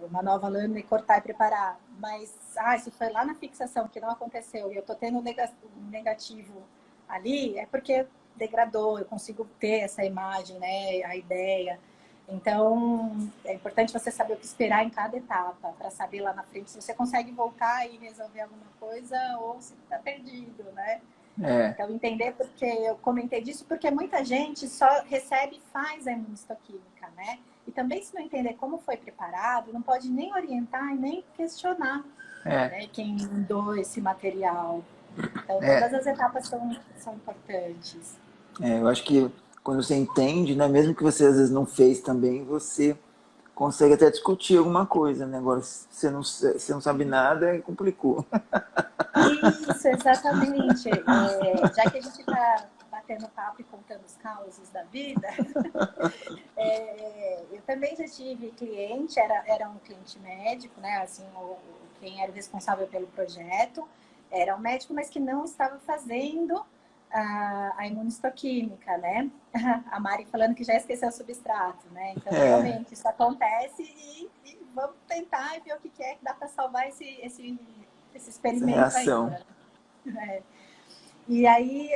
Uma nova lâmina e cortar e preparar. Mas, se foi lá na fixação que não aconteceu e eu tô tendo um negativo ali, é porque degradou, eu consigo ter essa imagem, né? A ideia. Então, é importante você saber o que esperar em cada etapa, para saber lá na frente se você consegue voltar e resolver alguma coisa ou se está perdido, né? É, Então, entender, porque eu comentei disso, porque muita gente só recebe e faz a imunistoquímica, né? E também, se não entender como foi preparado, não pode nem orientar e nem questionar, é, né, quem mandou esse material. Então, todas é, as etapas são importantes. eu acho que quando você entende, né, mesmo que você às vezes não fez também, você consegue até discutir alguma coisa, né? Agora, se você não sabe nada, aí complicou. Isso, exatamente. Já que a gente está batendo papo e contando os causos da vida, eu também já tive cliente, era um cliente médico, né? Assim, quem era o responsável pelo projeto era um médico, mas que não estava fazendo a imunistoquímica, né? A Mari falando que já esqueceu o substrato, né? Então, É, realmente, isso acontece e vamos tentar ver o que é que dá para salvar esse essa experimento reação. ainda. E aí,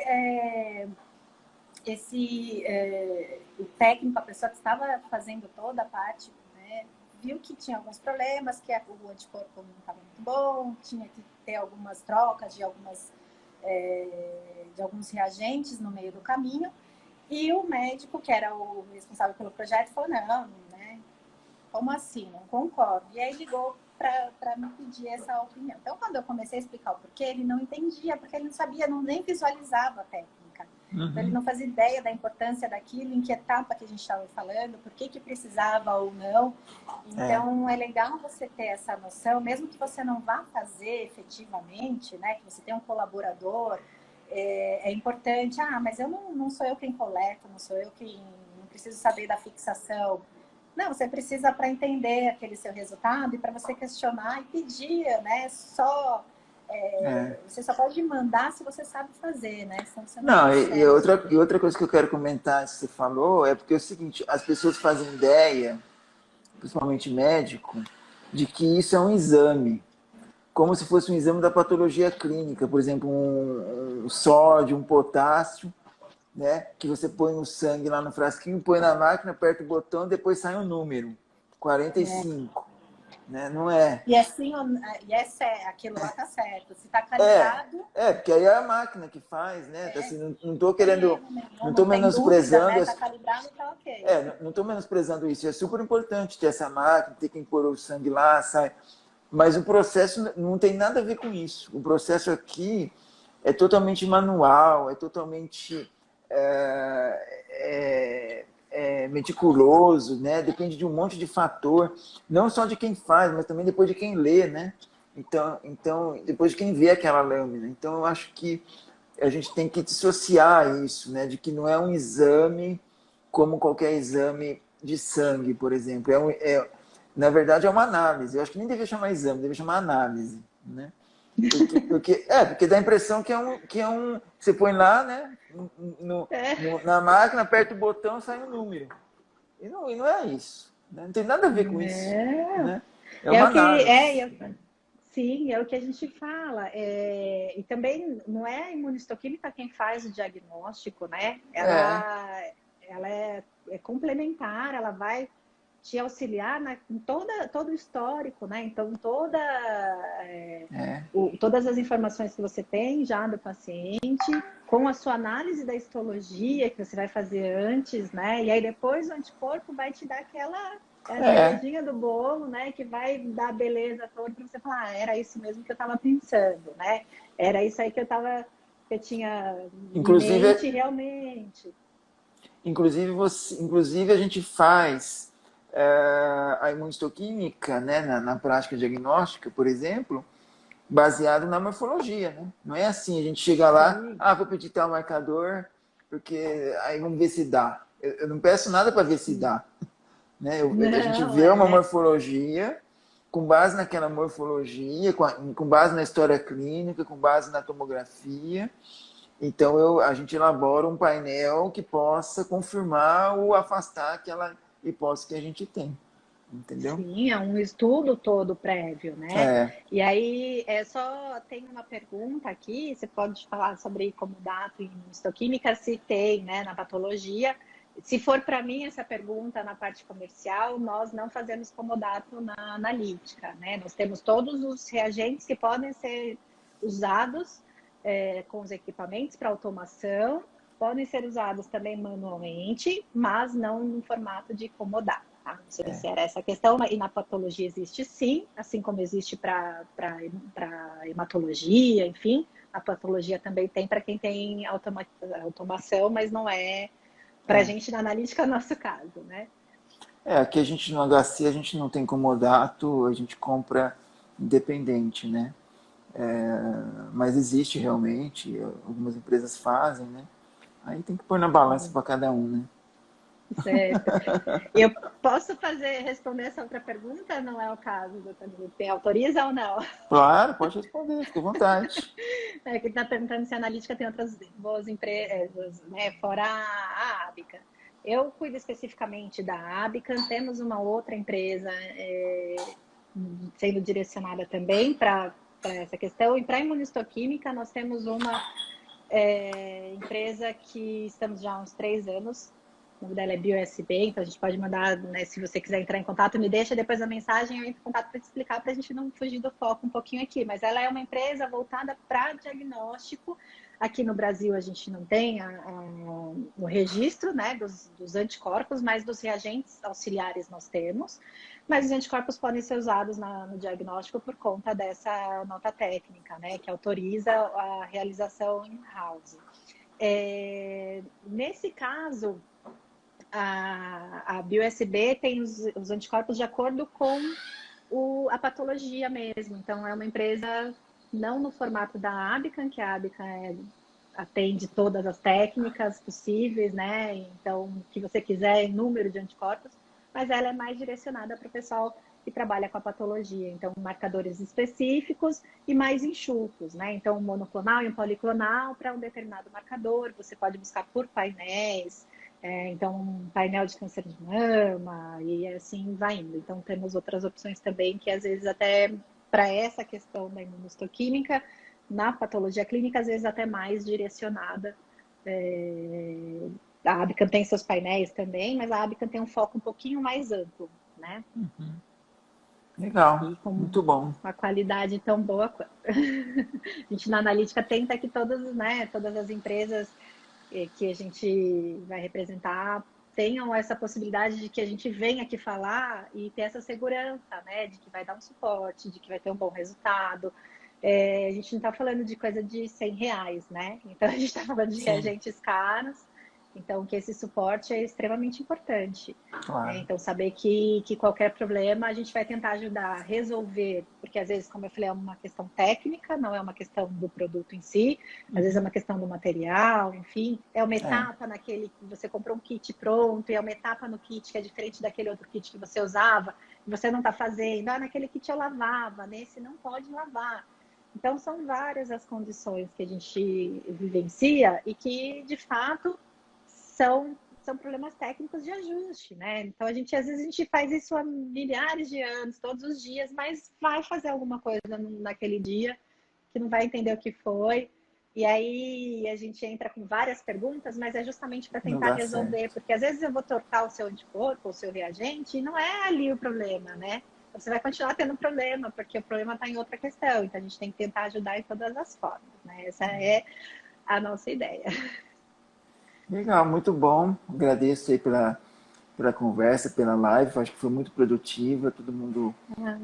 o técnico, a pessoa que estava fazendo toda a parte, né, viu que tinha alguns problemas, que o anticorpo não estava muito bom, tinha que ter algumas trocas de alguns reagentes no meio do caminho. E o médico, que era o responsável pelo projeto, falou, não, né? Como assim? Não concordo. E aí ligou para me pedir essa opinião. Então, quando eu comecei a explicar o porquê, ele não entendia, porque ele não sabia, nem visualizava a técnica. Então, ele Uhum. não fazia ideia da importância daquilo, em que etapa que a gente estava falando, por que precisava ou não. É, Então, é legal você ter essa noção, mesmo que você não vá fazer efetivamente, né, que você tenha um colaborador, é importante, mas eu não sou eu quem coleta, não sou eu quem, não preciso saber da fixação. Não, você precisa para entender aquele seu resultado e para você questionar e pedir, né? é. Você só pode mandar se você sabe fazer, né? Senão você não Não, consegue. e outra coisa que eu quero comentar, que você falou, é porque é o seguinte, as pessoas fazem ideia, principalmente médico, de que isso é um exame, como se fosse um exame da patologia clínica, por exemplo, um sódio, um potássio, né, que você põe no sangue lá no frasquinho, põe na máquina, aperta o botão, depois sai um número, 45, né? Não é. E assim, aquilo lá tá certo. Se tá É, calibrado, porque aí é a máquina que faz, né? Tá assim, não estou tem querendo, erro não nenhum, estou não tem dúvida, menosprezando, né? Tá calibrado, tá ok. não estou menosprezando isso. É super importante ter essa máquina, ter quem pôr o sangue lá, sai. Mas o processo não tem nada a ver com isso. O processo aqui é totalmente manual, é totalmente meticuloso, né? Depende de um monte de fator, não só de quem faz, mas também depois de quem lê, né? Então, depois de quem vê aquela lâmina. Então, eu acho que a gente tem que dissociar isso, né? De que não é um exame como qualquer exame de sangue, por exemplo. Na verdade, é uma análise. Eu acho que nem deveria chamar exame, deveria chamar análise, né? Porque dá a impressão que você põe lá, né? Na máquina, aperta o botão, sai um número. E não é isso. Né? Não tem nada a ver com isso. É, Né? É é uma o que análise. sim, é o que a gente fala. E também não é a imunistoquímica quem faz o diagnóstico, né? É, Ela é complementar, ela vai te auxiliar em todo o histórico, né? Então, é, todas as informações que você tem já do paciente, com a sua análise da histologia que você vai fazer antes, né? E aí depois o anticorpo vai te dar a é. cerejinha do bolo, né? Que vai dar a beleza toda para você falar, era isso mesmo que eu estava pensando, né? Era isso aí que eu tinha em Inclusive, mente realmente. inclusive a gente faz a imunistoquímica, né, na prática diagnóstica, por exemplo, baseado na morfologia, né? Não é assim, a gente chega lá, Sim. vou pedir tal marcador, porque aí vamos ver se dá. Eu não peço nada para ver se dá, né? A gente Não, vê uma morfologia, com base naquela morfologia, com base na história clínica, com base na tomografia. Então a gente elabora um painel que possa confirmar ou afastar aquela hipótese que a gente tem, entendeu? Sim, é um estudo todo prévio, né? É, E aí, só tem uma pergunta aqui, você pode falar sobre como dato em histoquímica, se tem, né, na patologia, se for para mim essa pergunta na parte comercial, nós não fazemos comodato na analítica, né? Nós temos todos os reagentes que podem ser usados com os equipamentos para automação, podem ser usados também manualmente, mas não no formato de comodato. Tá? Não sei se era essa a questão, e na patologia existe sim, assim como existe para hematologia, enfim, a patologia também tem para quem tem automação, mas não é para a gente na analítica, é o nosso caso, né? Aqui a gente no HC, a gente não tem comodato, a gente compra independente, né? Mas existe realmente, algumas empresas fazem, né? Aí tem que pôr na balança para cada um, né? Certo. Eu posso responder essa outra pergunta? Não é o caso, doutor Felipe. Autoriza ou não? Claro, pode responder, fica à vontade. Que ele está perguntando se a analítica tem outras boas empresas, né, fora a Abican. Eu cuido especificamente da Abican, temos uma outra empresa sendo direcionada também para essa questão. E para a imunistoquímica, nós temos uma empresa que estamos já há uns 3 anos. O nome dela é BioSB, então a gente pode mandar, né, se você quiser entrar em contato, me deixa depois a mensagem, eu entro em contato para te explicar, para a gente não fugir do foco um pouquinho aqui. Mas ela é uma empresa voltada para diagnóstico. Aqui no Brasil a gente não tem o registro, né, dos anticorpos, mas dos reagentes auxiliares nós temos. Mas os anticorpos podem ser usados no diagnóstico por conta dessa nota técnica, né, que autoriza a realização in-house. Nesse caso, a BioSB tem os anticorpos de acordo com a patologia mesmo. Então, é uma empresa não no formato da Abican, que a Abican atende todas as técnicas possíveis, né? Então, o que você quiser, número de anticorpos, mas ela é mais direcionada para o pessoal que trabalha com a patologia. Então, marcadores específicos e mais enxutos, né? Então, um monoclonal e um policlonal para um determinado marcador. Você pode buscar por painéis. Então, um painel de câncer de mama e assim vai indo. Então, temos outras opções também que, às vezes, até para essa questão da imunistoquímica, na patologia clínica, às vezes até mais direcionada. A Abican tem seus painéis também, mas a Abican tem um foco um pouquinho mais amplo, né? Uhum. Legal, E com muito bom. uma qualidade tão boa quanto. A gente, na analítica, tenta que todas as empresas que a gente vai representar tenham essa possibilidade de que a gente venha aqui falar e ter essa segurança, né? De que vai dar um suporte, de que vai ter um bom resultado. A gente não está falando de coisa de R$100, né? Então, a gente está falando de reagentes caros. Então, que esse suporte é extremamente importante. Claro. Então, saber que qualquer problema a gente vai tentar ajudar a resolver, porque às vezes, como eu falei, é uma questão técnica, não é uma questão do produto em si, às vezes é uma questão do material, enfim, é uma etapa naquele que você comprou um kit pronto, e é uma etapa no kit que é diferente daquele outro kit que você usava, e você não está fazendo. Naquele kit eu lavava, nesse não pode lavar. Então, são várias as condições que a gente vivencia e que, de fato, são problemas técnicos de ajuste, né? Então, às vezes, a gente faz isso há milhares de anos, todos os dias, mas vai fazer alguma coisa naquele dia que não vai entender o que foi. E aí, a gente entra com várias perguntas, mas é justamente para tentar resolver. Certo. Porque, às vezes, eu vou trocar o seu anticorpo, o seu reagente, e não é ali o problema, né? Você vai continuar tendo problema, porque o problema está em outra questão. Então, a gente tem que tentar ajudar em todas as formas, né? Essa é a nossa ideia. Legal, muito bom. Agradeço aí pela conversa, pela live. Acho que foi muito produtiva. Todo mundo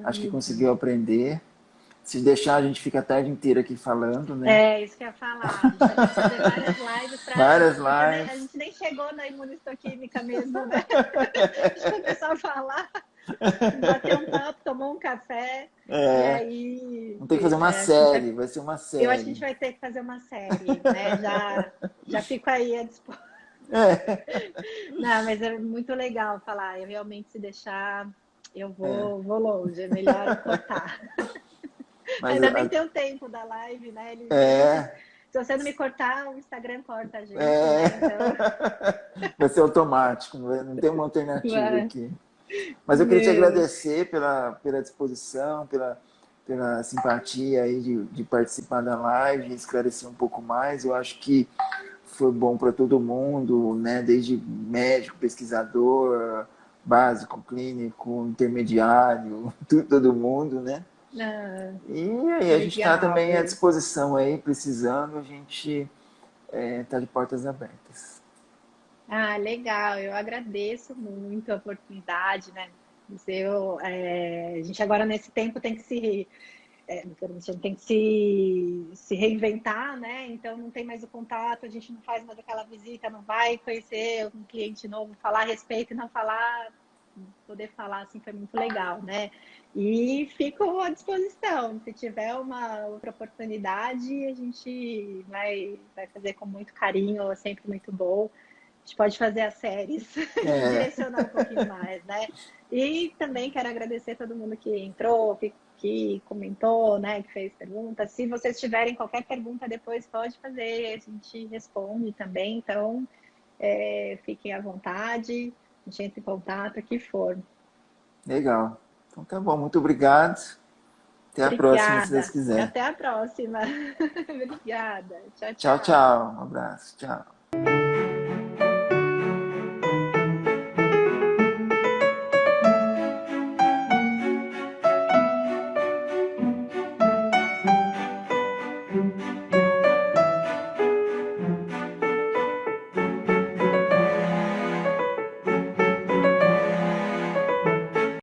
acho que conseguiu aprender. Se deixar, a gente fica a tarde inteira aqui falando, né? Isso que eu ia falar. A gente vai ter que fazer várias lives. Várias lives. A lives. gente nem chegou na imunistoquímica mesmo, né? A gente começou a falar, bateu um papo, tomou um café. E aí... Vamos ter que fazer uma série. Vai ser uma série. Eu acho que a gente vai ter que fazer uma série, né? Já fico aí à disposição. Não, mas é muito legal falar. Eu realmente, se deixar, eu vou longe. É melhor cortar. Mas ainda bem tem o tempo da live, né? Se você não me cortar, o Instagram corta a gente, né? Então... Vai ser automático, não tem uma alternativa aqui. Mas eu queria te agradecer pela disposição, pela simpatia aí de participar da live, esclarecer um pouco mais. Eu acho que foi bom para todo mundo, né? Desde médico, pesquisador, básico, clínico, intermediário, todo mundo, né? Ah, E aí a gente está legal, também à Will. disposição aí, precisando, a gente está de portas abertas. Ah, legal. Eu agradeço muito a oportunidade, né? A gente agora nesse tempo tem que a gente tem que se reinventar, né? Então não tem mais o contato, a gente não faz mais aquela visita, não vai conhecer um cliente novo, falar a respeito e não falar, poder falar assim foi muito legal, né? E fico à disposição. Se tiver uma outra oportunidade, a gente vai fazer com muito carinho, é sempre muito bom. A gente pode fazer as séries, É, direcionar um pouquinho mais, né? E também quero agradecer a todo mundo que entrou, que comentou, né, que fez perguntas. Se vocês tiverem qualquer pergunta depois, pode fazer, a gente responde também. Então, fiquem à vontade, a gente entra em contato, o que for. legal. Então tá bom, muito obrigado. Até a próxima, se Deus Obrigada. quiser. Até a próxima. Obrigada. Tchau, Tchau, tchau. tchau. Um abraço. Tchau.